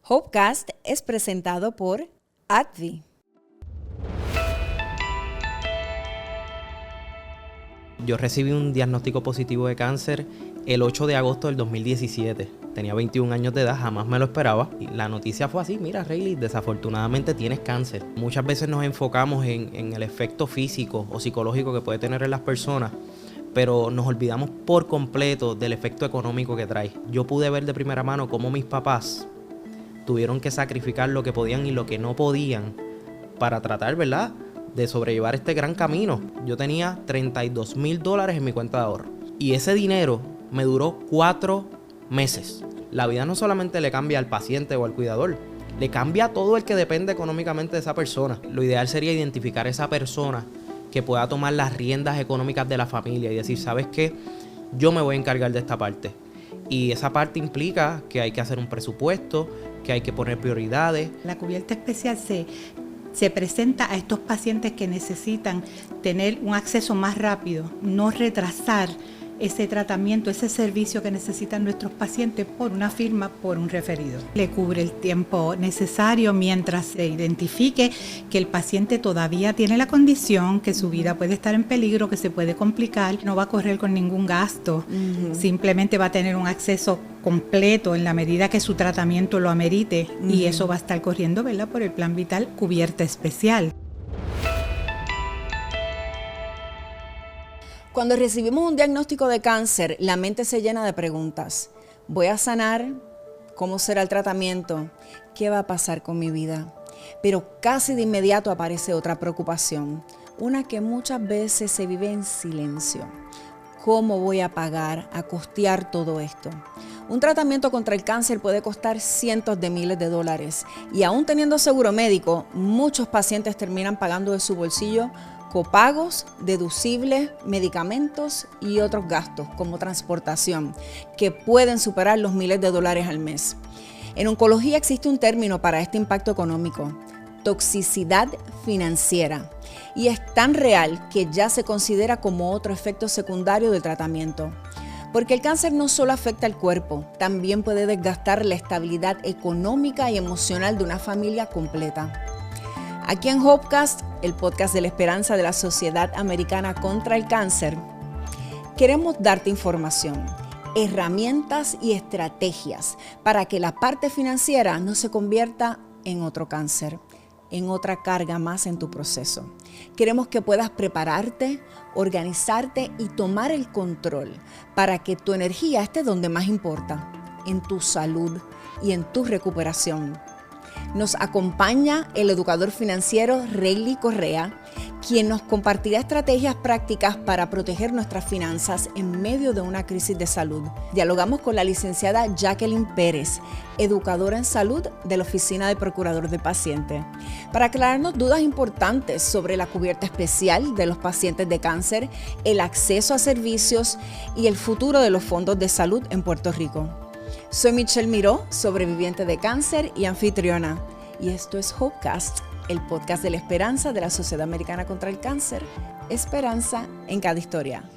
Hopecast es presentado por AbbVie. Yo recibí un diagnóstico positivo de cáncer el 8 de agosto del 2017. Tenía 21 años de edad, jamás me lo esperaba. Y la noticia fue así: mira, Rayleigh, desafortunadamente tienes cáncer. Muchas veces nos enfocamos en el efecto físico o psicológico que puede tener en las personas, pero nos olvidamos por completo del efecto económico que trae. Yo pude ver de primera mano cómo mis papás tuvieron que sacrificar lo que podían y lo que no podían para tratar, ¿verdad?, de sobrellevar este gran camino. Yo tenía $32,000 en mi cuenta de ahorro y ese dinero me duró 4 meses. La vida no solamente le cambia al paciente o al cuidador, le cambia a todo el que depende económicamente de esa persona. Lo ideal sería identificar a esa persona que pueda tomar las riendas económicas de la familia y decir, ¿sabes qué? Yo me voy a encargar de esta parte. Y esa parte implica que hay que hacer un presupuesto, que hay que poner prioridades. La cubierta especial se presenta a estos pacientes que necesitan tener un acceso más rápido, no retrasar ese tratamiento, ese servicio que necesitan nuestros pacientes por una firma, por un referido. Le cubre el tiempo necesario mientras se identifique que el paciente todavía tiene la condición, que su vida puede estar en peligro, que se puede complicar, no va a correr con ningún gasto, simplemente va a tener un acceso completo en la medida que su tratamiento lo amerite y eso va a estar corriendo, ¿verdad?, por el Plan Vital Cubierta Especial. Cuando recibimos un diagnóstico de cáncer, la mente se llena de preguntas. ¿Voy a sanar? ¿Cómo será el tratamiento? ¿Qué va a pasar con mi vida? Pero casi de inmediato aparece otra preocupación, una que muchas veces se vive en silencio. ¿Cómo voy a pagar, a costear todo esto? Un tratamiento contra el cáncer puede costar cientos de miles de dólares y aún teniendo seguro médico, muchos pacientes terminan pagando de su bolsillo copagos, deducibles, medicamentos y otros gastos como transportación que pueden superar los miles de dólares al mes. En oncología existe un término para este impacto económico: toxicidad financiera, y es tan real que ya se considera como otro efecto secundario del tratamiento. Porque el cáncer no solo afecta al cuerpo, también puede desgastar la estabilidad económica y emocional de una familia completa. Aquí en Hopecast, el podcast de la esperanza de la Sociedad Americana contra el Cáncer, queremos darte información, herramientas y estrategias para que la parte financiera no se convierta en otro cáncer, en otra carga más en tu proceso. Queremos que puedas prepararte, organizarte y tomar el control para que tu energía esté donde más importa, en tu salud y en tu recuperación. Nos acompaña el educador financiero Rayleigh Correa, quien nos compartirá estrategias prácticas para proteger nuestras finanzas en medio de una crisis de salud. Dialogamos con la licenciada Jacqueline Pérez, educadora en salud de la Oficina del Procurador del Paciente, para aclararnos dudas importantes sobre la cubierta especial de los pacientes de cáncer, el acceso a servicios y el futuro de los fondos de salud en Puerto Rico. Soy Michelle Miró, sobreviviente de cáncer y anfitriona, y esto es Hopecast, el podcast de la esperanza de la Sociedad Americana contra el Cáncer. Esperanza en cada historia.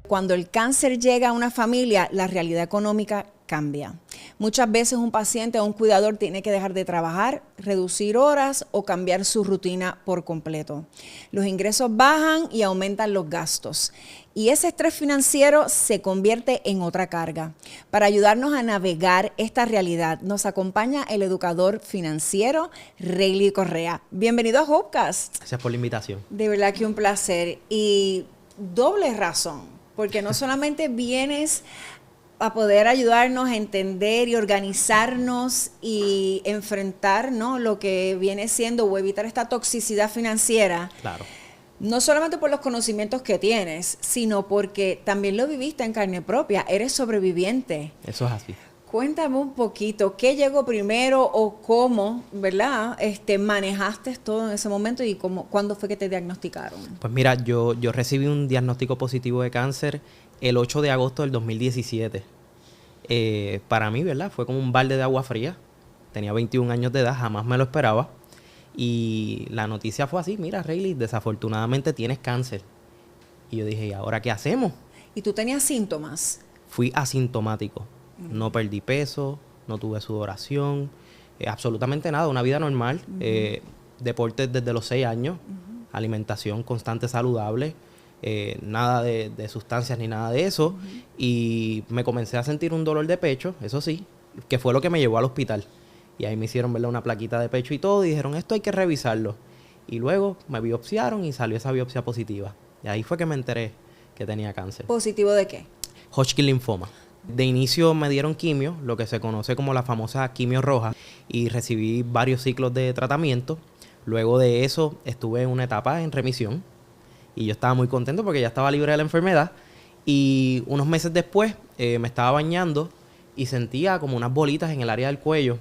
Cuando el cáncer llega a una familia, la realidad económica cambia. Muchas veces un paciente o un cuidador tiene que dejar de trabajar, reducir horas o cambiar su rutina por completo. Los ingresos bajan y aumentan los gastos. Y ese estrés financiero se convierte en otra carga. Para ayudarnos a navegar esta realidad, nos acompaña el educador financiero Rayleigh Correa. Bienvenido a Hopecast. Gracias por la invitación. De verdad que un placer. Y doble razón, porque no solamente vienes a poder ayudarnos a entender y organizarnos y enfrentar, ¿no?, lo que viene siendo o evitar esta toxicidad financiera. Claro. No solamente por los conocimientos que tienes, sino porque también lo viviste en carne propia. Eres sobreviviente. Eso es así. Cuéntame un poquito, ¿qué llegó primero o cómo, verdad, manejaste todo en ese momento y cuándo fue que te diagnosticaron? Pues mira, yo recibí un diagnóstico positivo de cáncer el 8 de agosto del 2017. Para mí, ¿verdad?, fue como un balde de agua fría. Tenía 21 años de edad, jamás me lo esperaba. Y la noticia fue así: mira, Rayleigh, desafortunadamente tienes cáncer. Y yo dije, ¿y ahora qué hacemos? ¿Y tú tenías síntomas? Fui asintomático. No perdí peso, no tuve sudoración, absolutamente nada, una vida normal, deportes desde los 6 años, alimentación constante saludable, nada de sustancias ni nada de eso, y me comencé a sentir un dolor de pecho, eso sí, que fue lo que me llevó al hospital. Y ahí me hicieron, ¿verdad?, una plaquita de pecho y todo, y dijeron, esto hay que revisarlo. Y luego me biopsiaron y salió esa biopsia positiva. Y ahí fue que me enteré que tenía cáncer. ¿Positivo de qué? Hodgkin linfoma. De inicio me dieron quimio, lo que se conoce como la famosa quimio roja, y recibí varios ciclos de tratamiento. Luego de eso estuve en una etapa en remisión y yo estaba muy contento porque ya estaba libre de la enfermedad. Y unos meses después me estaba bañando y sentía como unas bolitas en el área del cuello,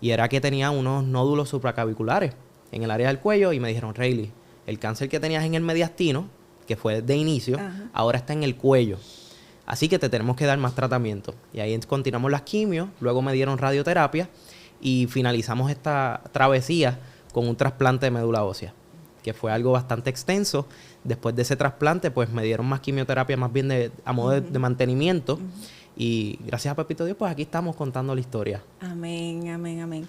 y era que tenía unos nódulos supraclaviculares en el área del cuello, y me dijeron, Rayleigh, el cáncer que tenías en el mediastino, que fue de inicio, ahora está en el cuello. Así que te tenemos que dar más tratamiento. Y ahí continuamos las quimios, luego me dieron radioterapia y finalizamos esta travesía con un trasplante de médula ósea, que fue algo bastante extenso. Después de ese trasplante, pues me dieron más quimioterapia, más bien a modo de mantenimiento. Y gracias a Pepito Dios, pues aquí estamos contando la historia. Amén, amén, amén.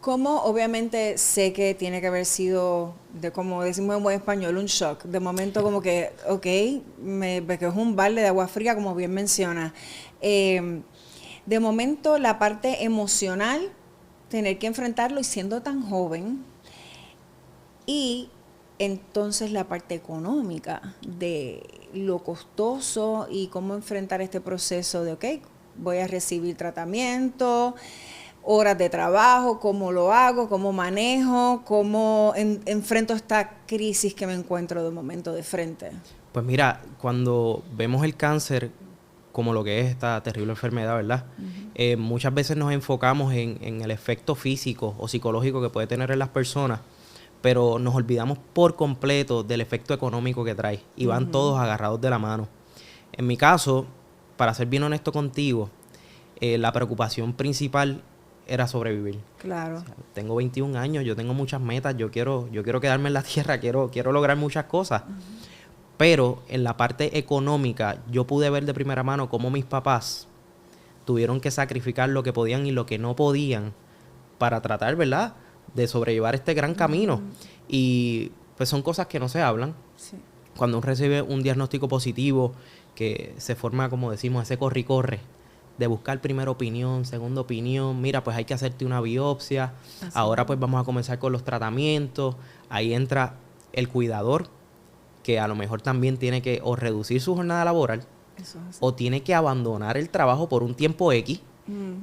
¿Cómo? Obviamente sé que tiene que haber sido, como decimos en buen español, un shock. De momento como que, que es un balde de agua fría, como bien menciona. De momento la parte emocional, tener que enfrentarlo y siendo tan joven. Y entonces la parte económica de lo costoso y cómo enfrentar este proceso de, voy a recibir tratamiento, horas de trabajo, cómo lo hago, cómo manejo, cómo enfrento esta crisis que me encuentro de momento de frente. Pues mira, cuando vemos el cáncer como lo que es esta terrible enfermedad, ¿verdad? Muchas veces nos enfocamos en el efecto físico o psicológico que puede tener en las personas, pero nos olvidamos por completo del efecto económico que trae, y van todos agarrados de la mano. En mi caso, para ser bien honesto contigo, la preocupación principal era sobrevivir. Claro. O sea, tengo 21 años, yo tengo muchas metas, yo quiero quedarme en la tierra, quiero lograr muchas cosas. Pero en la parte económica, yo pude ver de primera mano cómo mis papás tuvieron que sacrificar lo que podían y lo que no podían para tratar, ¿verdad?, de sobrellevar este gran camino. Y pues son cosas que no se hablan. Sí. Cuando uno recibe un diagnóstico positivo, que se forma, como decimos, ese corre-corre, de buscar primera opinión, segunda opinión, mira, pues hay que hacerte una biopsia, ahora pues vamos a comenzar con los tratamientos. Ahí entra el cuidador, que a lo mejor también tiene que o reducir su jornada laboral, o tiene que abandonar el trabajo por un tiempo X,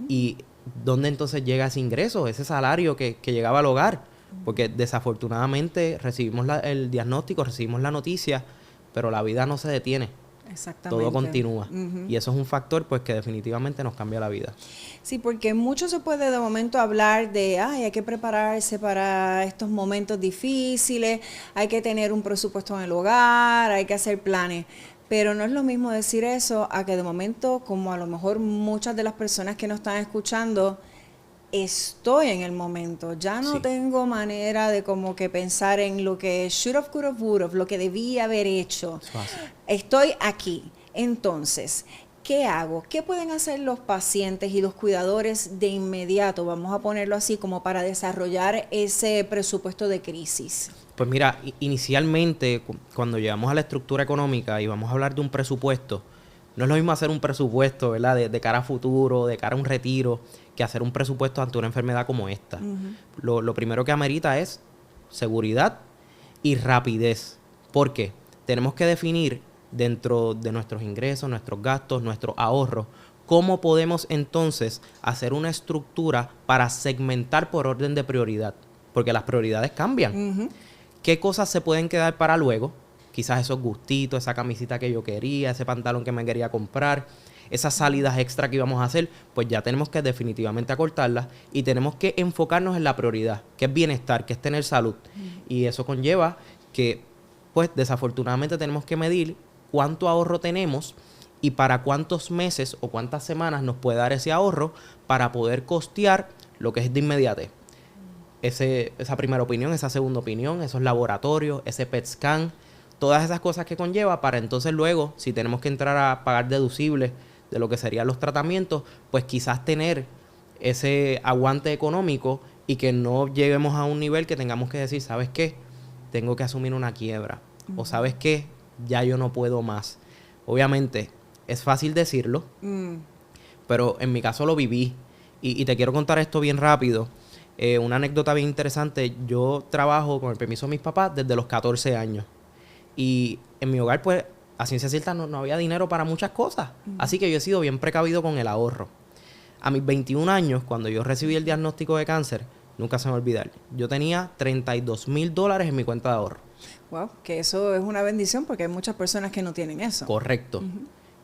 y ¿dónde entonces llega ese ingreso, ese salario que llegaba al hogar? Porque desafortunadamente recibimos el diagnóstico, recibimos la noticia, pero la vida no se detiene. Exactamente. Todo continúa. Y eso es un factor pues que definitivamente nos cambia la vida. Sí, porque mucho se puede de momento hablar de, hay que prepararse para estos momentos difíciles, hay que tener un presupuesto en el hogar, hay que hacer planes. Pero no es lo mismo decir eso a que de momento, como a lo mejor muchas de las personas que nos están escuchando, estoy en el momento. Ya no tengo manera de como que pensar en lo que should have, could have, would have, lo que debía haber hecho. Estoy aquí. Entonces, ¿qué hago? ¿Qué pueden hacer los pacientes y los cuidadores de inmediato? Vamos a ponerlo así, como para desarrollar ese presupuesto de crisis. Pues mira, inicialmente cuando llegamos a la estructura económica y vamos a hablar de un presupuesto, no es lo mismo hacer un presupuesto, ¿verdad?, de cara a futuro, de cara a un retiro, que hacer un presupuesto ante una enfermedad como esta. Lo primero que amerita es seguridad y rapidez. ¿Por qué? Tenemos que definir dentro de nuestros ingresos, nuestros gastos, nuestros ahorros, cómo podemos entonces hacer una estructura para segmentar por orden de prioridad, porque las prioridades cambian. ¿Qué cosas se pueden quedar para luego? Quizás esos gustitos, esa camisita que yo quería, ese pantalón que me quería comprar, esas salidas extra que íbamos a hacer, pues ya tenemos que definitivamente acortarlas y tenemos que enfocarnos en la prioridad, que es bienestar, que es tener salud. Y eso conlleva que, pues desafortunadamente tenemos que medir cuánto ahorro tenemos y para cuántos meses o cuántas semanas nos puede dar ese ahorro para poder costear lo que es de inmediatez. Esa primera opinión, esa segunda opinión, esos laboratorios, ese PET scan, todas esas cosas que conlleva para entonces luego, si tenemos que entrar a pagar deducibles de lo que serían los tratamientos, pues quizás tener ese aguante económico y que no lleguemos a un nivel que tengamos que decir, ¿sabes qué? Tengo que asumir una quiebra. O ¿sabes qué? Ya yo no puedo más. Obviamente, es fácil decirlo, pero en mi caso lo viví. Y te quiero contar esto bien rápido. Una anécdota bien interesante. Yo trabajo con el permiso de mis papás desde los 14 años. Y en mi hogar, pues, a ciencia cierta no había dinero para muchas cosas. Así que yo he sido bien precavido con el ahorro. A mis 21 años, cuando yo recibí el diagnóstico de cáncer, nunca se me va a olvidar, yo tenía $32,000 en mi cuenta de ahorro. Wow, que eso es una bendición porque hay muchas personas que no tienen eso. Correcto.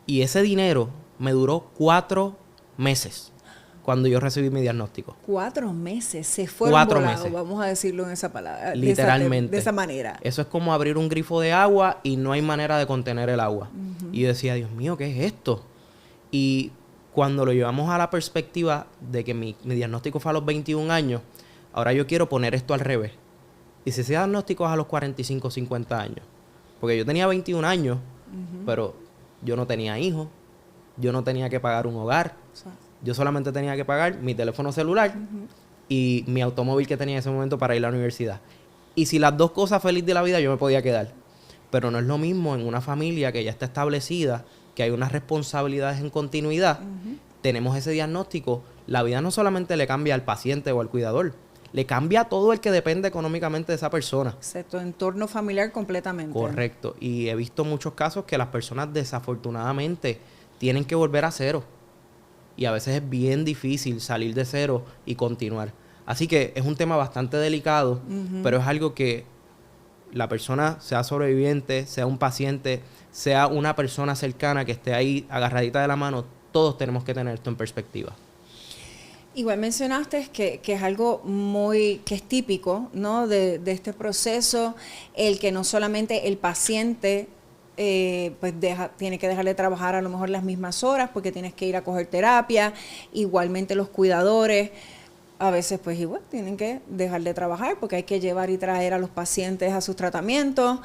Y ese dinero me duró 4 meses cuando yo recibí mi diagnóstico. 4 meses se fueron 4 volados, meses. vamos a decirlo en esa palabra. Literalmente. De esa manera. Eso es como abrir un grifo de agua y no hay manera de contener el agua. Y yo decía, Dios mío, ¿qué es esto? Y cuando lo llevamos a la perspectiva de que mi diagnóstico fue a los 21 años, ahora yo quiero poner esto al revés. Y si ese diagnóstico es a los 45, 50 años. Porque yo tenía 21 años, pero yo no tenía hijos, yo no tenía que pagar un hogar, yo solamente tenía que pagar mi teléfono celular y mi automóvil que tenía en ese momento para ir a la universidad. Y si las dos cosas feliz de la vida, yo me podía quedar. Pero no es lo mismo en una familia que ya está establecida, que hay unas responsabilidades en continuidad. Tenemos ese diagnóstico, la vida no solamente le cambia al paciente o al cuidador, le cambia a todo el que depende económicamente de esa persona. Excepto entorno familiar completamente. Correcto. Y he visto muchos casos que las personas desafortunadamente tienen que volver a cero. Y a veces es bien difícil salir de cero y continuar. Así que es un tema bastante delicado, pero es algo que la persona, sea sobreviviente, sea un paciente, sea una persona cercana que esté ahí agarradita de la mano, todos tenemos que tener esto en perspectiva. Igual mencionaste que es algo que es típico, ¿no? de este proceso, el que no solamente el paciente pues tiene que dejar de trabajar a lo mejor las mismas horas porque tienes que ir a coger terapia, igualmente los cuidadores a veces pues igual tienen que dejar de trabajar porque hay que llevar y traer a los pacientes a sus tratamientos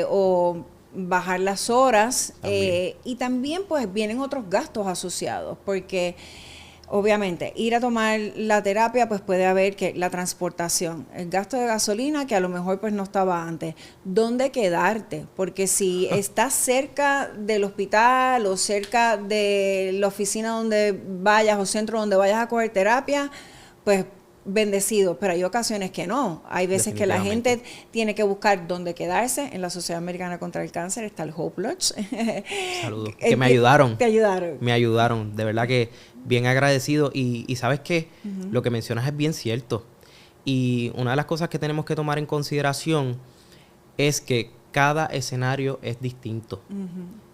o bajar las horas y también pues vienen otros gastos asociados porque obviamente, ir a tomar la terapia, pues puede haber que la transportación, el gasto de gasolina que a lo mejor pues no estaba antes. ¿Dónde quedarte? Porque si estás cerca del hospital o cerca de la oficina donde vayas o centro donde vayas a coger terapia, pues bendecido, pero hay ocasiones que no. Hay veces que la gente tiene que buscar dónde quedarse. En la Sociedad Americana contra el Cáncer está el Hope Lodge. Saludos. Que me ayudaron. Te ayudaron. Me ayudaron. De verdad que bien agradecido. Y sabes que lo que mencionas es bien cierto. Y una de las cosas que tenemos que tomar en consideración es que cada escenario es distinto.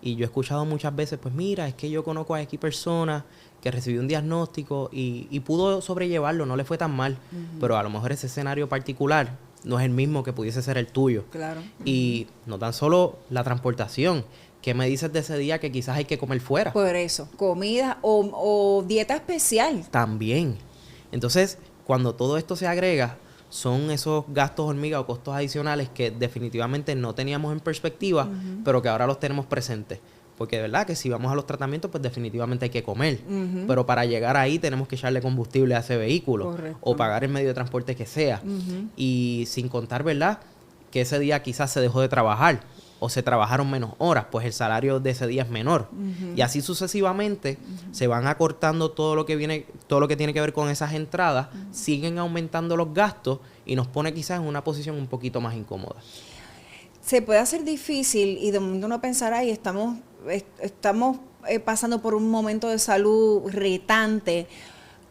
Y yo he escuchado muchas veces, pues mira, es que yo conozco a X personas que recibió un diagnóstico y pudo sobrellevarlo, no le fue tan mal, pero a lo mejor ese escenario particular no es el mismo que pudiese ser el tuyo. Claro. Y no tan solo la transportación. ¿Qué me dices de ese día que quizás hay que comer fuera? Por eso, comida o dieta especial. También. Entonces, cuando todo esto se agrega, son esos gastos hormiga o costos adicionales que definitivamente no teníamos en perspectiva, pero que ahora los tenemos presentes. Porque de verdad que si vamos a los tratamientos, pues definitivamente hay que comer. Pero para llegar ahí tenemos que echarle combustible a ese vehículo. Correcto. O pagar el medio de transporte que sea. Y sin contar, ¿verdad? Que ese día quizás se dejó de trabajar o se trabajaron menos horas, pues el salario de ese día es menor. Y así sucesivamente se van acortando todo lo que tiene que ver con esas entradas, siguen aumentando los gastos y nos pone quizás en una posición un poquito más incómoda. Se puede hacer difícil y de momento uno pensará y estamos pasando por un momento de salud retante.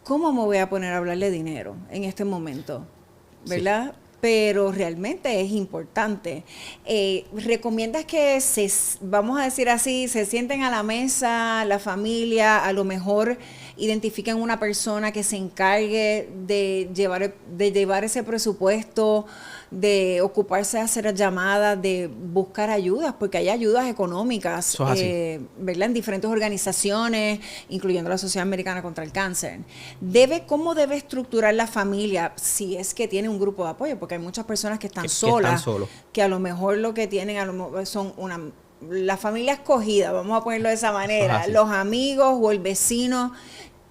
¿Cómo me voy a poner a hablarle de dinero en este momento? ¿Verdad? Sí. Pero realmente es importante. ¿Recomiendas que vamos a decir así, se sienten a la mesa, la familia, a lo mejor identifiquen una persona que se encargue de llevar ese presupuesto, de ocuparse de hacer llamadas, de buscar ayudas, porque hay ayudas económicas, ¿verdad? En diferentes organizaciones, incluyendo la Sociedad Americana contra el Cáncer. ¿Cómo debe estructurar la familia si es que tiene un grupo de apoyo? Porque hay muchas personas que están solas, que a lo mejor lo que tienen son la familia escogida, vamos a ponerlo de esa manera, los amigos o el vecino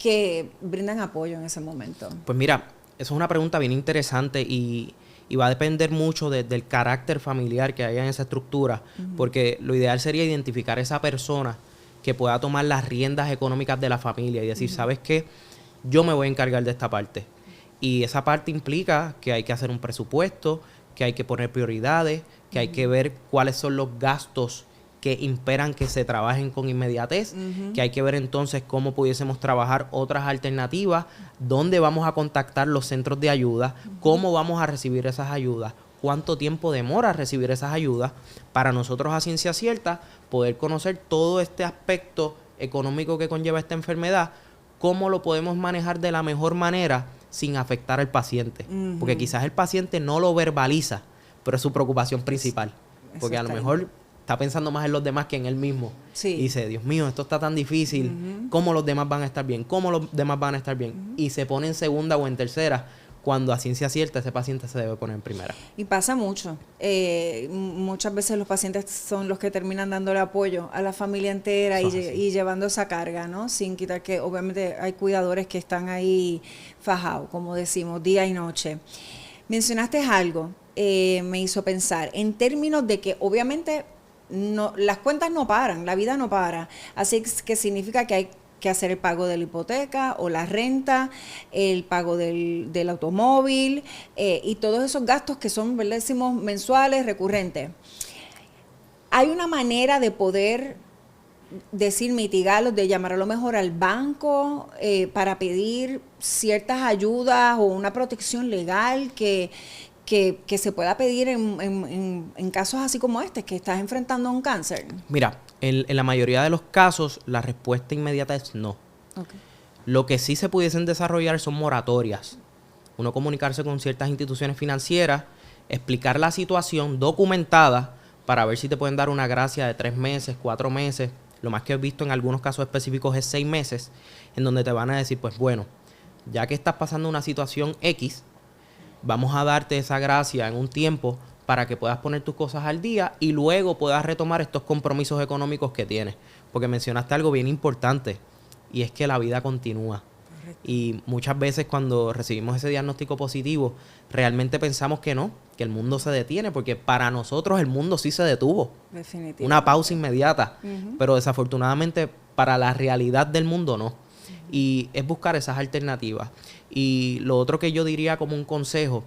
que brindan apoyo en ese momento? Pues mira, eso es una pregunta bien interesante y va a depender mucho del carácter familiar que haya en esa estructura, porque lo ideal sería identificar esa persona que pueda tomar las riendas económicas de la familia y decir, ¿sabes qué? Yo me voy a encargar de esta parte. Y esa parte implica que hay que hacer un presupuesto, que hay que poner prioridades, que hay que ver cuáles son los gastos que imperan que se trabajen con inmediatez, que hay que ver entonces cómo pudiésemos trabajar otras alternativas, dónde vamos a contactar los centros de ayuda, cómo vamos a recibir esas ayudas, cuánto tiempo demora recibir esas ayudas, para nosotros a ciencia cierta poder conocer todo este aspecto económico que conlleva esta enfermedad, cómo lo podemos manejar de la mejor manera sin afectar al paciente. Porque quizás el paciente no lo verbaliza, pero es su preocupación principal. Porque a lo mejor está pensando más en los demás que en él mismo. Sí. Y dice, Dios mío, esto está tan difícil. ¿Cómo los demás van a estar bien? ¿Cómo los demás van a estar bien? Y se pone en segunda o en tercera, cuando a ciencia cierta ese paciente se debe poner en primera. Y pasa mucho. Muchas veces los pacientes son los que terminan dándole apoyo a la familia entera y llevando esa carga, ¿no? Sin quitar que obviamente hay cuidadores que están ahí fajados, como decimos, día y noche. Mencionaste algo, me hizo pensar, en términos de que obviamente no, las cuentas no paran, la vida no para. Así que significa que hay que hacer el pago de la hipoteca o la renta, el pago del automóvil y todos esos gastos que son, ¿verdad? Decimos mensuales, recurrentes. ¿Hay una manera de poder mitigarlos, de llamar a lo mejor al banco para pedir ciertas ayudas o una protección legal que se pueda pedir en casos así como este, que estás enfrentando un cáncer? Mira, en la mayoría de los casos, la respuesta inmediata es no. Okay. Lo que sí se pudiesen desarrollar son moratorias. Uno comunicarse con ciertas instituciones financieras, explicar la situación documentada para ver si te pueden dar una gracia de 3 meses, 4 meses. Lo más que he visto en algunos casos específicos es 6 meses, en donde te van a decir, pues bueno, ya que estás pasando una situación X, vamos a darte esa gracia en un tiempo para que puedas poner tus cosas al día y luego puedas retomar estos compromisos económicos que tienes. Porque mencionaste algo bien importante, y es que la vida continúa. Correcto. Y muchas veces cuando recibimos ese diagnóstico positivo, realmente pensamos que no, que el mundo se detiene, porque para nosotros el mundo sí se detuvo. Definitivamente. Una pausa inmediata. Pero desafortunadamente para la realidad del mundo no. Y es buscar esas alternativas. Y lo otro que yo diría como un consejo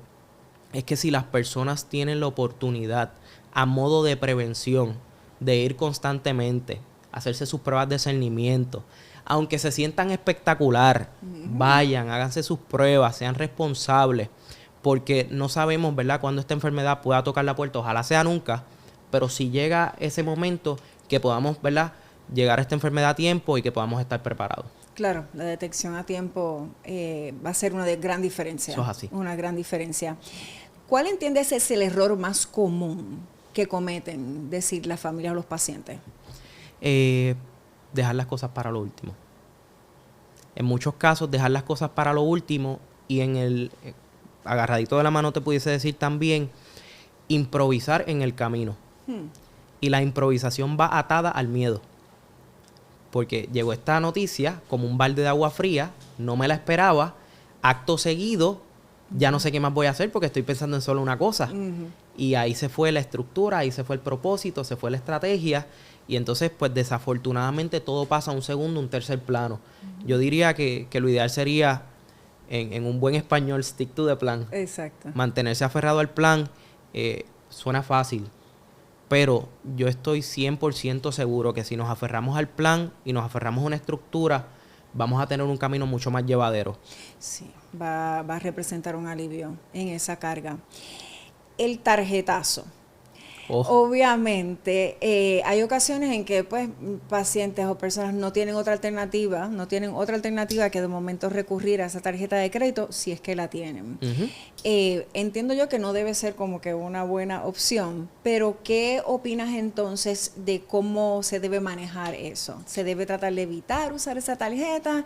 es que si las personas tienen la oportunidad, a modo de prevención, de ir constantemente, hacerse sus pruebas de discernimiento, aunque se sientan espectacular, vayan, háganse sus pruebas, sean responsables, porque no sabemos, ¿verdad?, cuándo esta enfermedad pueda tocar la puerta. Ojalá sea nunca, pero si llega ese momento, que podamos, ¿verdad?, llegar a esta enfermedad a tiempo y que podamos estar preparados. Claro, la detección a tiempo va a ser una gran diferencia. Eso es así. Una gran diferencia. ¿Cuál entiendes es el error más común que cometen, decir, las familias o los pacientes? Dejar las cosas para lo último. En muchos casos, dejar las cosas para lo último, y en el agarradito de la mano te pudiese decir también, improvisar en el camino. Y la improvisación va atada al miedo. Porque llegó esta noticia como un balde de agua fría, no me la esperaba, acto seguido, ya no sé qué más voy a hacer porque estoy pensando en solo una cosa. Y ahí se fue la estructura, ahí se fue el propósito, se fue la estrategia, y entonces pues desafortunadamente todo pasa a un segundo, un tercer plano. Yo diría que lo ideal sería, en un buen español, stick to the plan. Exacto. Mantenerse aferrado al plan. Suena fácil, pero yo estoy 100% seguro que si nos aferramos al plan y nos aferramos a una estructura, vamos a tener un camino mucho más llevadero. Sí, va a representar un alivio en esa carga. El tarjetazo. Obviamente, hay ocasiones en que pues pacientes o personas no tienen otra alternativa que de momento recurrir a esa tarjeta de crédito si es que la tienen. Entiendo yo que no debe ser como que una buena opción, pero ¿qué opinas entonces de cómo se debe manejar eso? ¿Se debe tratar de evitar usar esa tarjeta?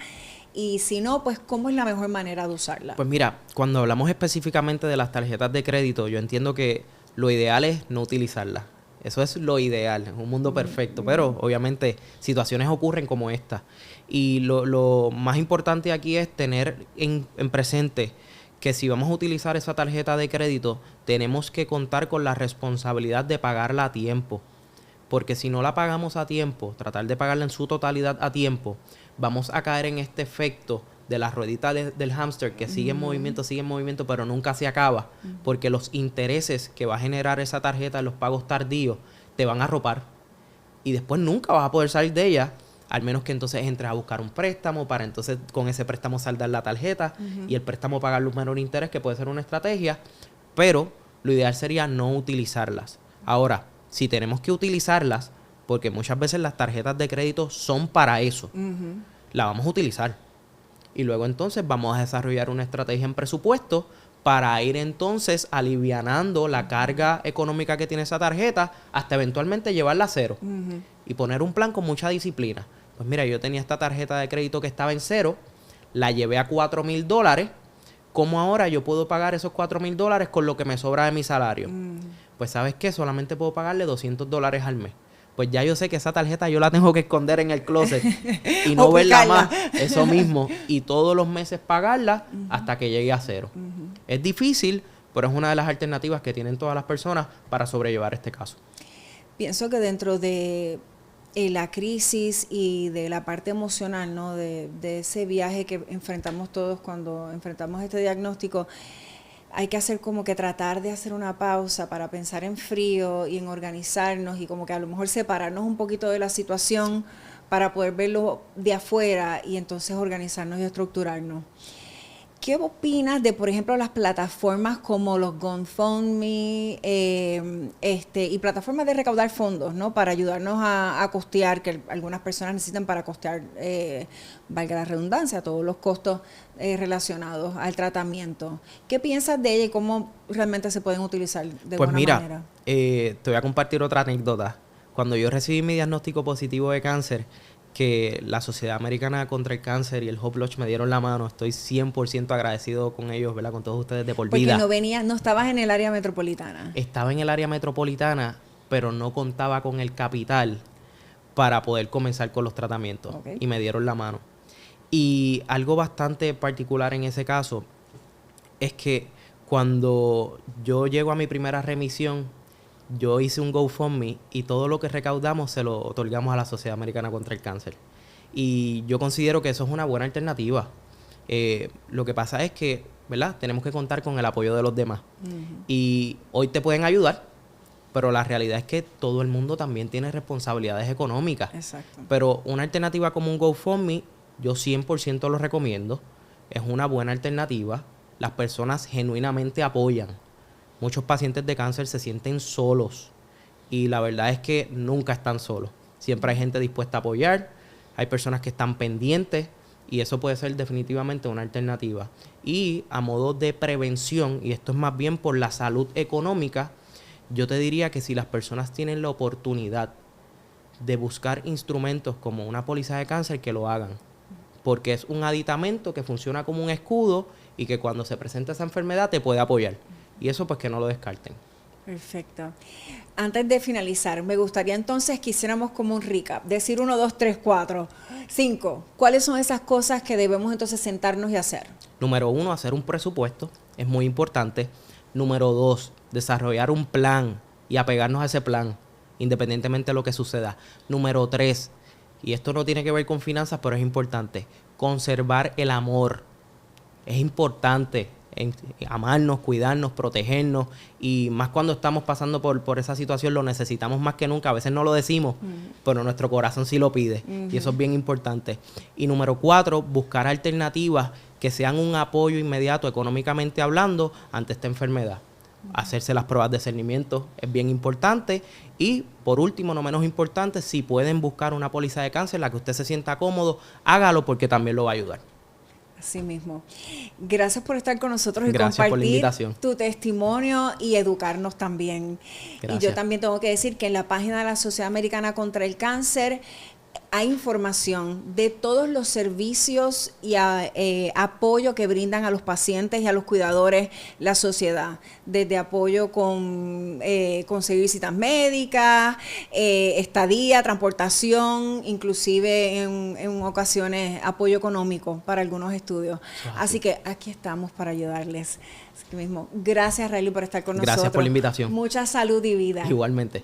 Y si no, pues ¿cómo es la mejor manera de usarla? Pues mira, cuando hablamos específicamente de las tarjetas de crédito, yo entiendo que lo ideal es no utilizarlas. Eso es lo ideal, es un mundo perfecto, pero obviamente situaciones ocurren como esta. Y lo más importante aquí es tener en presente que si vamos a utilizar esa tarjeta de crédito, tenemos que contar con la responsabilidad de pagarla a tiempo. Porque si no la pagamos a tiempo, tratar de pagarla en su totalidad a tiempo, vamos a caer en este efecto de la ruedita del hámster que sigue en movimiento, pero nunca se acaba, porque los intereses que va a generar esa tarjeta en los pagos tardíos te van a arropar y después nunca vas a poder salir de ella, al menos que entonces entres a buscar un préstamo para entonces con ese préstamo saldar la tarjeta y el préstamo pagarle un menor interés, que puede ser una estrategia, pero lo ideal sería no utilizarlas. Ahora, si tenemos que utilizarlas, porque muchas veces las tarjetas de crédito son para eso, la vamos a utilizar. Y luego entonces vamos a desarrollar una estrategia en presupuesto para ir entonces alivianando la carga económica que tiene esa tarjeta hasta eventualmente llevarla a cero. Y poner un plan con mucha disciplina. Pues mira, yo tenía esta tarjeta de crédito que estaba en cero, la llevé a $4,000. ¿Cómo ahora yo puedo pagar esos $4,000 con lo que me sobra de mi salario? Pues ¿sabes qué? Solamente puedo pagarle $200 al mes. Pues ya yo sé que esa tarjeta yo la tengo que esconder en el closet y no verla más, eso mismo, y todos los meses pagarla hasta que llegue a cero. Es difícil, pero es una de las alternativas que tienen todas las personas para sobrellevar este caso. Pienso que dentro de la crisis y de la parte emocional, ¿no? de ese viaje que enfrentamos todos cuando enfrentamos este diagnóstico, hay que hacer como que tratar de hacer una pausa para pensar en frío y en organizarnos y como que a lo mejor separarnos un poquito de la situación para poder verlo de afuera y entonces organizarnos y estructurarnos. ¿Qué opinas de, por ejemplo, las plataformas como los GoFundMe y plataformas de recaudar fondos, ¿no? Para ayudarnos a costear, que algunas personas necesitan para costear, valga la redundancia, todos los costos relacionados al tratamiento? ¿Qué piensas de ella y cómo realmente se pueden utilizar de buena manera? Te voy a compartir otra anécdota. Cuando yo recibí mi diagnóstico positivo de cáncer, que la Sociedad Americana contra el Cáncer y el Hope Lodge me dieron la mano. Estoy 100% agradecido con ellos, ¿verdad? Con todos ustedes de por vida. Porque no estabas en el área metropolitana. Estaba en el área metropolitana, pero no contaba con el capital para poder comenzar con los tratamientos. Okay. Y me dieron la mano. Y algo bastante particular en ese caso es que cuando yo llego a mi primera remisión, yo hice un GoFundMe y todo lo que recaudamos se lo otorgamos a la Sociedad Americana contra el Cáncer. Y yo considero que eso es una buena alternativa. Lo que pasa es que, ¿verdad? Tenemos que contar con el apoyo de los demás. Y hoy te pueden ayudar, pero la realidad es que todo el mundo también tiene responsabilidades económicas. Exacto. Pero una alternativa como un GoFundMe, yo 100% lo recomiendo. Es una buena alternativa. Las personas genuinamente apoyan. Muchos pacientes de cáncer se sienten solos y la verdad es que nunca están solos. Siempre hay gente dispuesta a apoyar, hay personas que están pendientes y eso puede ser definitivamente una alternativa. Y a modo de prevención, y esto es más bien por la salud económica, yo te diría que si las personas tienen la oportunidad de buscar instrumentos como una póliza de cáncer, que lo hagan. Porque es un aditamento que funciona como un escudo y que cuando se presenta esa enfermedad te puede apoyar. Y eso pues que no lo descarten. Perfecto. Antes de finalizar, me gustaría entonces que hiciéramos como un recap. Decir 1, 2, 3, 4, 5. ¿Cuáles son esas cosas que debemos entonces sentarnos y hacer? Número 1, hacer un presupuesto. Es muy importante. Número 2, desarrollar un plan y apegarnos a ese plan, independientemente de lo que suceda. Número 3, y esto no tiene que ver con finanzas, pero es importante, conservar el amor. Es importante amarnos, cuidarnos, protegernos, y más cuando estamos pasando por esa situación lo necesitamos más que nunca. A veces no lo decimos, pero nuestro corazón sí lo pide, y eso es bien importante. Y número 4, buscar alternativas que sean un apoyo inmediato económicamente hablando ante esta enfermedad. Hacerse las pruebas de discernimiento es bien importante. Y por último, no menos importante, si pueden buscar una póliza de cáncer en la que usted se sienta cómodo, hágalo porque también lo va a ayudar. Así mismo. Gracias por estar con nosotros y Gracias compartir por la invitación. Tu testimonio y educarnos también. Gracias. Y yo también tengo que decir que en la página de la Sociedad Americana contra el Cáncer hay información de todos los servicios y apoyo que brindan a los pacientes y a los cuidadores la sociedad, desde apoyo con conseguir citas médicas, estadía, transportación, inclusive en ocasiones apoyo económico para algunos estudios. Así que aquí estamos para ayudarles. Así mismo, gracias, Rayleigh, por estar con nosotros. Gracias por la invitación. Mucha salud y vida. Igualmente.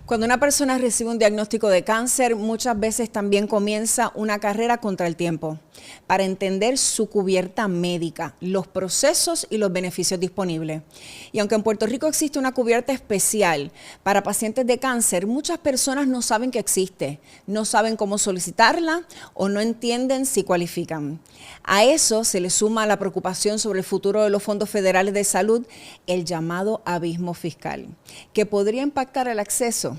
Cuando una persona recibe un diagnóstico de cáncer, muchas veces también comienza una carrera contra el tiempo para entender su cubierta médica, los procesos y los beneficios disponibles. Y aunque en Puerto Rico existe una cubierta especial para pacientes de cáncer, muchas personas no saben que existe, no saben cómo solicitarla o no entienden si cualifican. A eso se le suma la preocupación sobre el futuro de los fondos federales de salud, el llamado abismo fiscal, que podría impactar el acceso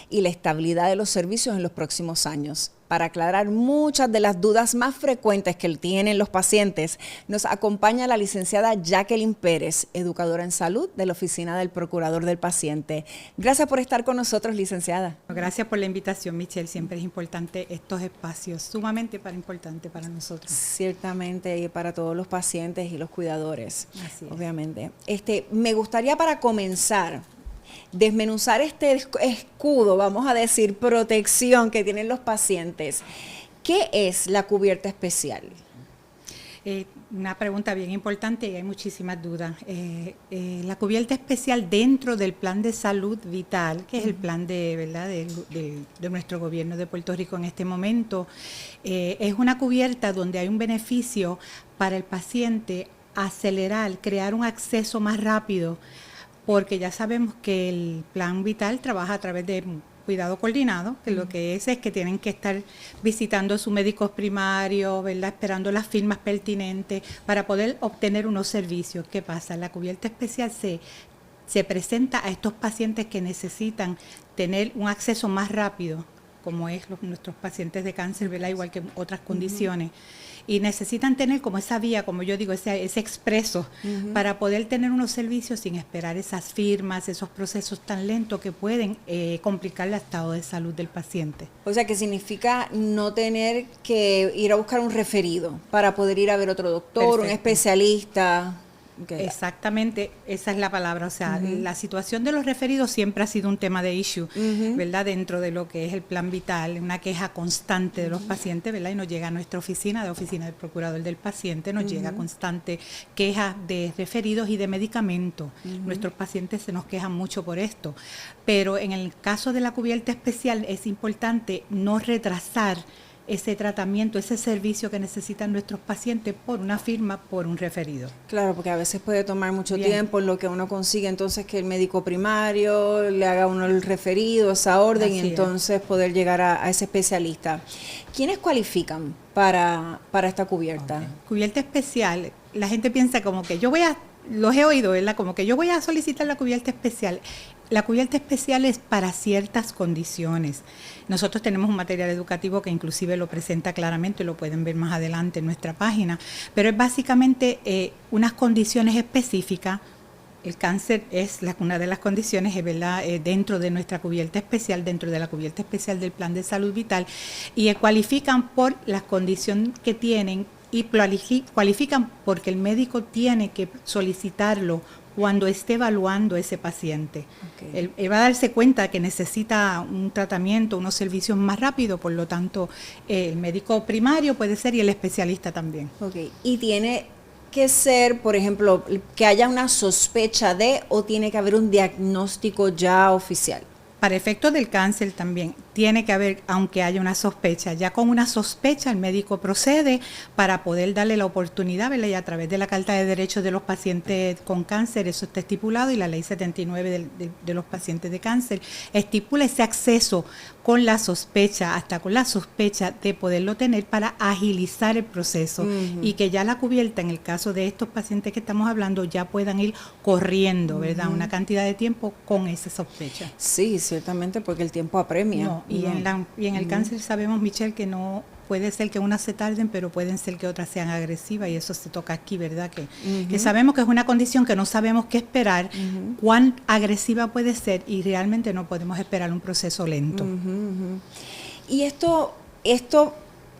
y la estabilidad de los servicios en los próximos años. Para aclarar muchas de las dudas más frecuentes que tienen los pacientes, nos acompaña la licenciada Jacqueline Pérez, educadora en salud de la Oficina del Procurador del Paciente. Gracias por estar con nosotros, licenciada. Gracias por la invitación, Michelle. Siempre es importante estos espacios, sumamente importante para nosotros. Ciertamente, y para todos los pacientes y los cuidadores, Así es. Obviamente. Me gustaría, para comenzar, desmenuzar este escudo, vamos a decir, protección que tienen los pacientes. ¿Qué es la cubierta especial? Una pregunta bien importante y hay muchísimas dudas. La cubierta especial dentro del plan de salud vital, que es el plan de nuestro gobierno de Puerto Rico en este momento, es una cubierta donde hay un beneficio para el paciente, acelerar, crear un acceso más rápido, porque ya sabemos que el plan vital trabaja a través de cuidado coordinado, que lo que es que tienen que estar visitando a sus médicos primarios, ¿verdad?, esperando las firmas pertinentes para poder obtener unos servicios. ¿Qué pasa? La cubierta especial se presenta a estos pacientes que necesitan tener un acceso más rápido, como es nuestros pacientes de cáncer, ¿verdad?, igual que otras condiciones. Y necesitan tener como esa vía, como yo digo, ese expreso, para poder tener unos servicios sin esperar esas firmas, esos procesos tan lentos que pueden complicar el estado de salud del paciente. O sea, que significa no tener que ir a buscar un referido para poder ir a ver otro doctor, Perfecto. Un especialista. Okay. Exactamente, esa es la palabra. O sea, la situación de los referidos siempre ha sido un tema de issue, ¿verdad? Dentro de lo que es el plan vital, una queja constante de los pacientes, ¿verdad? Y nos llega a nuestra oficina, de Oficina del Procurador del Paciente, nos llega constante queja de referidos y de medicamentos. Nuestros pacientes se nos quejan mucho por esto. Pero en el caso de la cubierta especial es importante no retrasar ese tratamiento, ese servicio que necesitan nuestros pacientes por una firma, por un referido. Claro, porque a veces puede tomar mucho tiempo en lo que uno consigue entonces que el médico primario le haga uno el referido, esa orden, Así y entonces poder llegar a ese especialista. ¿Quiénes cualifican para esta cubierta? Okay. Cubierta especial, la gente piensa como que los he oído, ¿verdad? Como que yo voy a solicitar la cubierta especial. La cubierta especial es para ciertas condiciones. Nosotros tenemos un material educativo que inclusive lo presenta claramente, lo pueden ver más adelante en nuestra página, pero es básicamente unas condiciones específicas. El cáncer es una de las condiciones, ¿verdad?, dentro de nuestra cubierta especial, dentro de la cubierta especial del Plan de Salud Vital, y cualifican por las condiciones que tienen y cualifican porque el médico tiene que solicitarlo cuando esté evaluando a ese paciente. Okay. Él va a darse cuenta que necesita un tratamiento, unos servicios más rápidos, por lo tanto, el médico primario puede ser y el especialista también. Okay. Y tiene que ser, por ejemplo, que haya una sospecha de, o tiene que haber un diagnóstico ya oficial. Para efectos del cáncer también tiene que haber, aunque haya una sospecha, ya con una sospecha el médico procede para poder darle la oportunidad, ¿verdad? Y a través de la Carta de Derechos de los Pacientes con Cáncer, eso está estipulado, y la Ley 79 de los pacientes de cáncer estipula ese acceso con la sospecha, hasta con la sospecha de poderlo tener para agilizar el proceso y que ya la cubierta, en el caso de estos pacientes que estamos hablando, ya puedan ir corriendo, ¿verdad? Una cantidad de tiempo con esa sospecha. Sí, ciertamente, porque el tiempo apremia. No, y en el cáncer sabemos, Michelle, que no puede ser que unas se tarden, pero pueden ser que otras sean agresivas, y eso se toca aquí, ¿verdad? Que sabemos que es una condición que no sabemos qué esperar, cuán agresiva puede ser, y realmente no podemos esperar un proceso lento. ¿Y esto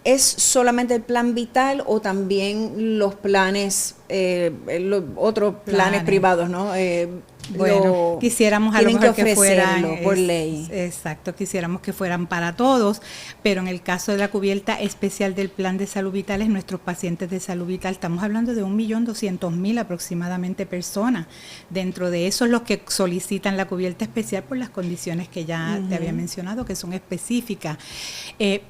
es solamente el plan vital o también los planes, los otros planes privados, ¿no? Bueno, quisiéramos a lo mejor que fueran por ley. Exacto, quisiéramos que fueran para todos, pero en el caso de la cubierta especial del plan de salud vital, es nuestros pacientes de salud vital, estamos hablando de 1.200.000 aproximadamente personas. Dentro de esos los que solicitan la cubierta especial por las condiciones que ya te había mencionado, que son específicas.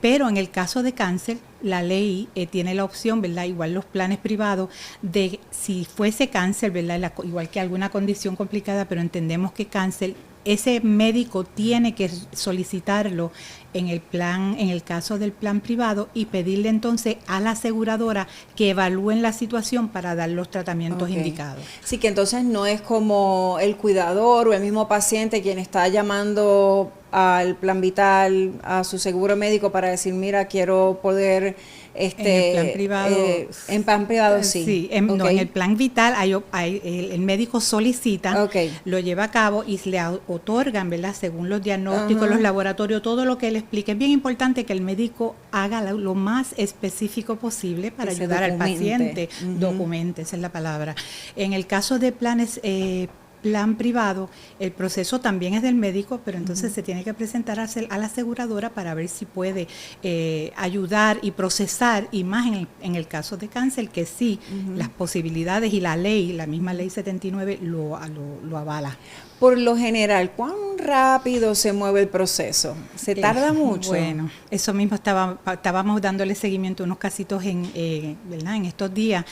Pero en el caso de cáncer, la ley tiene la opción, ¿verdad? Igual los planes privados, de si fuese cáncer, ¿verdad? Igual que alguna condición complicada, pero entendemos que cáncer, ese médico tiene que solicitarlo en el plan, en el caso del plan privado, y pedirle entonces a la aseguradora que evalúen la situación para dar los tratamientos indicados. Sí, que entonces no es como el cuidador o el mismo paciente quien está llamando al plan vital, a su seguro médico para decir, mira, quiero poder en el plan privado, en plan privado sí. Sí, no, en el plan vital el médico solicita, lo lleva a cabo y le otorgan, ¿verdad? Según los diagnósticos, los laboratorios, todo lo que él explique. Es bien importante que el médico haga lo más específico posible para ayudar al paciente. Documente, esa es la palabra. En el caso de planes plan privado, el proceso también es del médico, pero entonces se tiene que presentar a la aseguradora para ver si puede ayudar y procesar, y más en el caso de cáncer, que sí, las posibilidades y la ley, la misma ley 79 lo avala. Por lo general, ¿cuán rápido se mueve el proceso? ¿Se tarda mucho? Bueno, eso mismo estábamos dándole seguimiento a unos casitos ¿verdad? En estos días.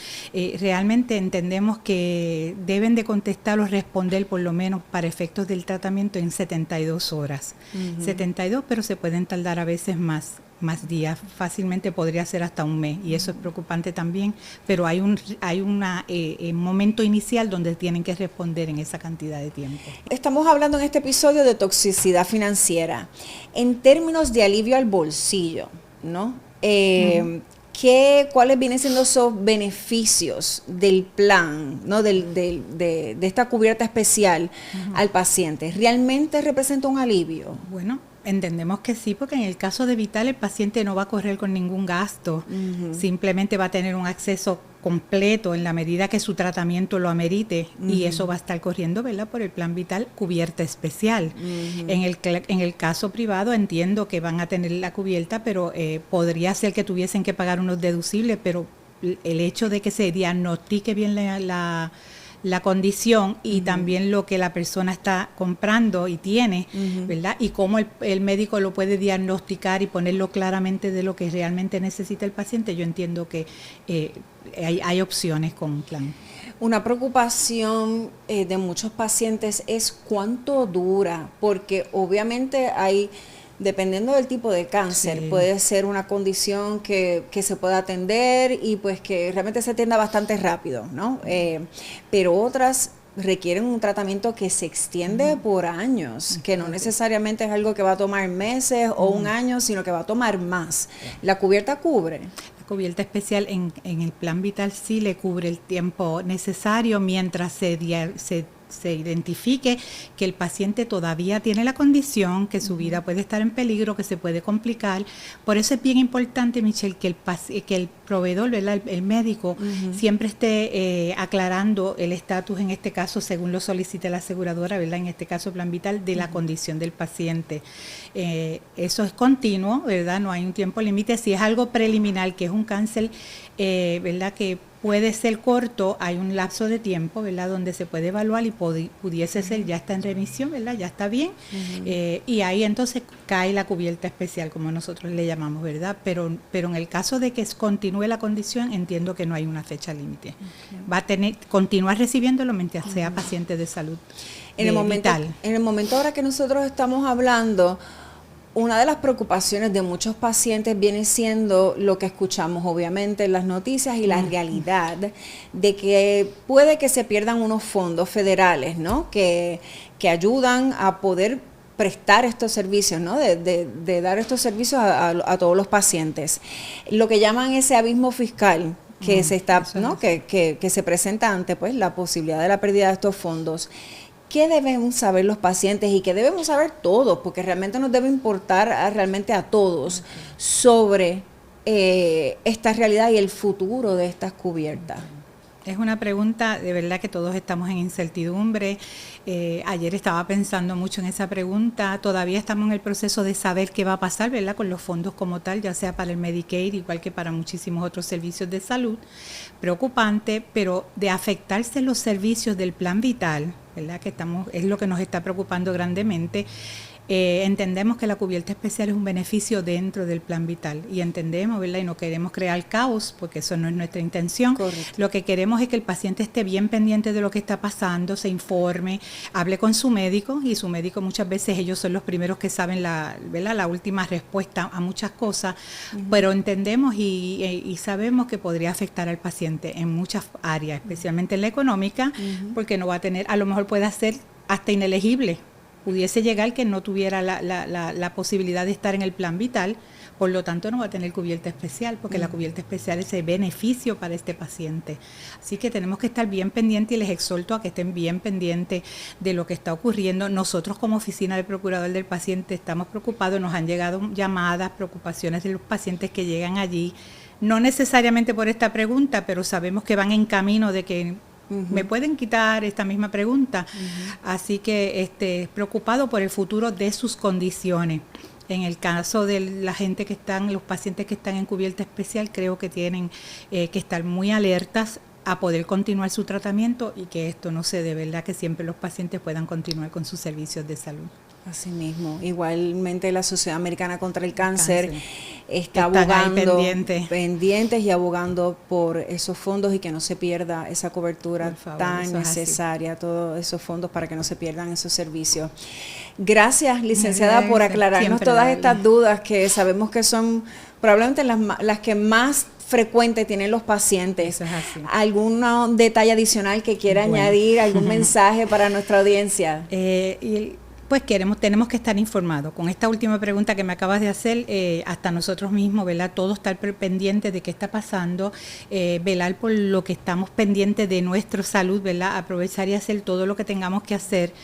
Realmente entendemos que deben de contestar o responder por lo menos para efectos del tratamiento en 72 horas. 72, pero se pueden tardar a veces más días, fácilmente podría ser hasta un mes, y eso es preocupante también, pero hay un momento inicial donde tienen que responder en esa cantidad de tiempo. Estamos hablando en este episodio de toxicidad financiera. En términos de alivio al bolsillo, ¿no? ¿Cuáles vienen siendo esos beneficios del plan, ¿no? de esta cubierta especial al paciente? ¿Realmente representa un alivio? Bueno, entendemos que sí, porque en el caso de vital el paciente no va a correr con ningún gasto, simplemente va a tener un acceso completo en la medida que su tratamiento lo amerite, y eso va a estar corriendo, ¿verdad?, por el plan vital cubierta especial. En el caso privado entiendo que van a tener la cubierta, pero podría ser que tuviesen que pagar unos deducibles, pero el hecho de que se diagnostique bien la condición y también lo que la persona está comprando y tiene, ¿verdad? Y cómo el médico lo puede diagnosticar y ponerlo claramente de lo que realmente necesita el paciente. Yo entiendo que hay opciones con un plan. Una preocupación de muchos pacientes es cuánto dura, porque obviamente dependiendo del tipo de cáncer, puede ser una condición que se pueda atender y pues que realmente se atienda bastante rápido, ¿no? Pero otras requieren un tratamiento que se extiende por años, que no necesariamente es algo que va a tomar meses o un año, sino que va a tomar más. ¿La cubierta cubre? La cubierta especial en el plan vital sí le cubre el tiempo necesario mientras se identifique que el paciente todavía tiene la condición, que su vida puede estar en peligro, que se puede complicar. Por eso es bien importante, Michelle, que el proveedor, ¿verdad?, el médico, siempre esté aclarando el estatus, en este caso, según lo solicite la aseguradora, ¿verdad?, en este caso plan vital, de la condición del paciente. Eso es continuo, ¿verdad?, no hay un tiempo límite. Si es algo preliminar, que es un cáncer, ¿verdad?, que puede ser corto, hay un lapso de tiempo, ¿verdad?, donde se puede evaluar y pudiese ser, ya está en remisión, ¿verdad?, ya está bien, y ahí entonces cae la cubierta especial, como nosotros le llamamos, ¿verdad? Pero en el caso de que continúe la condición, entiendo que no hay una fecha límite. Va a continuar recibiéndolo mientras sea paciente de salud vital. En el momento ahora que nosotros estamos hablando, una de las preocupaciones de muchos pacientes viene siendo lo que escuchamos obviamente en las noticias y la realidad de que puede que se pierdan unos fondos federales, ¿no?, que ayudan a poder prestar estos servicios, ¿no?, de dar estos servicios a todos los pacientes. Lo que llaman ese abismo fiscal que se está, ¿no?, que se presenta ante pues la posibilidad de la pérdida de estos fondos. ¿Qué debemos saber los pacientes y qué debemos saber todos? Porque realmente nos debe importar realmente a todos sobre esta realidad y el futuro de estas cubiertas. Es una pregunta de verdad que todos estamos en incertidumbre. Ayer estaba pensando mucho en esa pregunta. Todavía estamos en el proceso de saber qué va a pasar, ¿verdad?, con los fondos como tal, ya sea para el Medicaid, igual que para muchísimos otros servicios de salud. Preocupante, pero de afectarse los servicios del plan vital, ¿verdad?, que es lo que nos está preocupando grandemente. Entendemos que la cubierta especial es un beneficio dentro del plan vital y entendemos, ¿verdad?, y no queremos crear caos porque eso no es nuestra intención. Correcto. Lo que queremos es que el paciente esté bien pendiente de lo que está pasando, se informe, hable con su médico, y su médico muchas veces ellos son los primeros que saben ¿verdad?, la última respuesta a muchas cosas, pero entendemos y sabemos que podría afectar al paciente en muchas áreas, especialmente en la económica, porque no va a tener, a lo mejor puede ser hasta inelegible. Pudiese llegar que no tuviera la posibilidad de estar en el plan vital, por lo tanto no va a tener cubierta especial, porque la cubierta especial es el beneficio para este paciente. Así que tenemos que estar bien pendientes y les exhorto a que estén bien pendientes de lo que está ocurriendo. Nosotros como Oficina del Procurador del Paciente estamos preocupados, nos han llegado llamadas, preocupaciones de los pacientes que llegan allí, no necesariamente por esta pregunta, pero sabemos que van en camino de que me pueden quitar esta misma pregunta, así que preocupado por el futuro de sus condiciones. En el caso de la gente los pacientes que están en cubierta especial, creo que tienen que estar muy alertas a poder continuar su tratamiento y que esto no se dé, ¿verdad?, que siempre los pacientes puedan continuar con sus servicios de salud. Así mismo. Igualmente la Sociedad Americana contra el Cáncer está abogando, pendientes y abogando por esos fondos y que no se pierda esa cobertura tan necesaria, todos esos fondos para que no se pierdan esos servicios. Gracias, licenciada, por aclararnos todas estas dudas que sabemos que son probablemente las que más frecuente tienen los pacientes. Eso es así. ¿Algún detalle adicional que quiera añadir, algún mensaje para nuestra audiencia? Pues tenemos que estar informados. Con esta última pregunta que me acabas de hacer, hasta nosotros mismos, ¿verdad?, todos estar pendientes de qué está pasando, velar por lo que estamos pendientes de nuestra salud, ¿verdad?, aprovechar y hacer todo lo que tengamos que hacer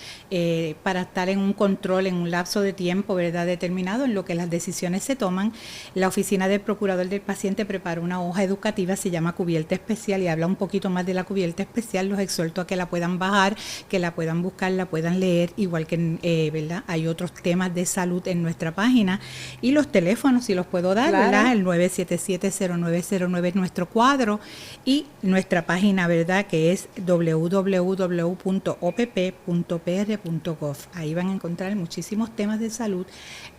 para estar en un control, en un lapso de tiempo, ¿verdad?, determinado en lo que las decisiones se toman. La Oficina del Procurador del Paciente prepara una hoja educativa, se llama Cubierta Especial, y habla un poquito más de la cubierta especial. Los exhorto a que la puedan bajar, que la puedan buscar, la puedan leer, igual que ¿verdad?, hay otros temas de salud en nuestra página, y los teléfonos, si los puedo dar, claro, ¿verdad?, el 977-0909 es nuestro cuadro, y nuestra página, ¿verdad?, que es www.opp.pr.gov. Ahí van a encontrar muchísimos temas de salud,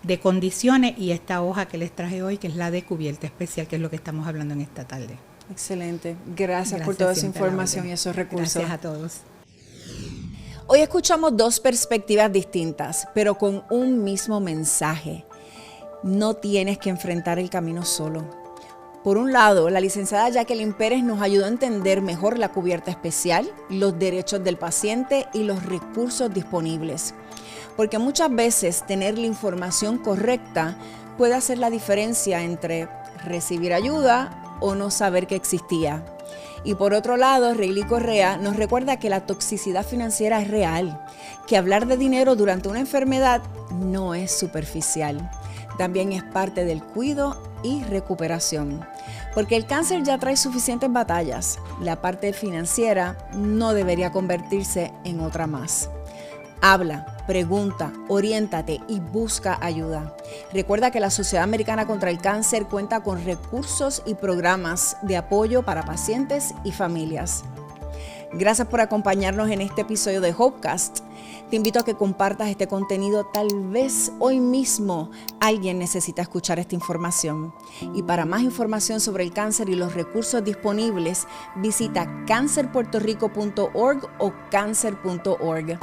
de condiciones, y esta hoja que les traje hoy, que es la de cubierta especial, que es lo que estamos hablando en esta tarde. Excelente. Gracias por toda esa información y esos recursos. Gracias a todos. Hoy escuchamos dos perspectivas distintas, pero con un mismo mensaje. No tienes que enfrentar el camino solo. Por un lado, la licenciada Jacqueline Pérez nos ayudó a entender mejor la cubierta especial, los derechos del paciente y los recursos disponibles. Porque muchas veces tener la información correcta puede hacer la diferencia entre recibir ayuda o no saber que existía. Y por otro lado, Reilly Correa nos recuerda que la toxicidad financiera es real, que hablar de dinero durante una enfermedad no es superficial, también es parte del cuidado y recuperación. Porque el cáncer ya trae suficientes batallas, la parte financiera no debería convertirse en otra más. Habla, pregunta, oriéntate y busca ayuda. Recuerda que la Sociedad Americana contra el Cáncer cuenta con recursos y programas de apoyo para pacientes y familias. Gracias por acompañarnos en este episodio de Hopecast. Te invito a que compartas este contenido. Tal vez hoy mismo alguien necesita escuchar esta información. Y para más información sobre el cáncer y los recursos disponibles, visita cancerpuertorico.org o cancer.org.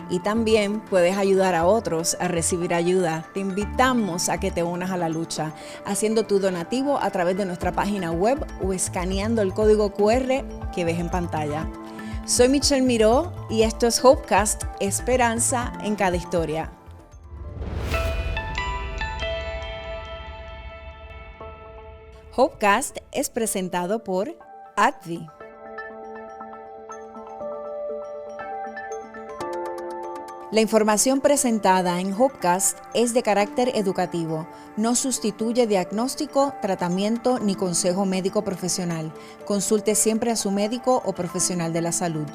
Y también puedes ayudar a otros a recibir ayuda. Te invitamos a que te unas a la lucha, haciendo tu donativo a través de nuestra página web o escaneando el código QR que ves en pantalla. Soy Michelle Miró y esto es Hopecast, esperanza en cada historia. Hopecast es presentado por AbbVie. La información presentada en Hopecast es de carácter educativo, no sustituye diagnóstico, tratamiento ni consejo médico profesional. Consulte siempre a su médico o profesional de la salud.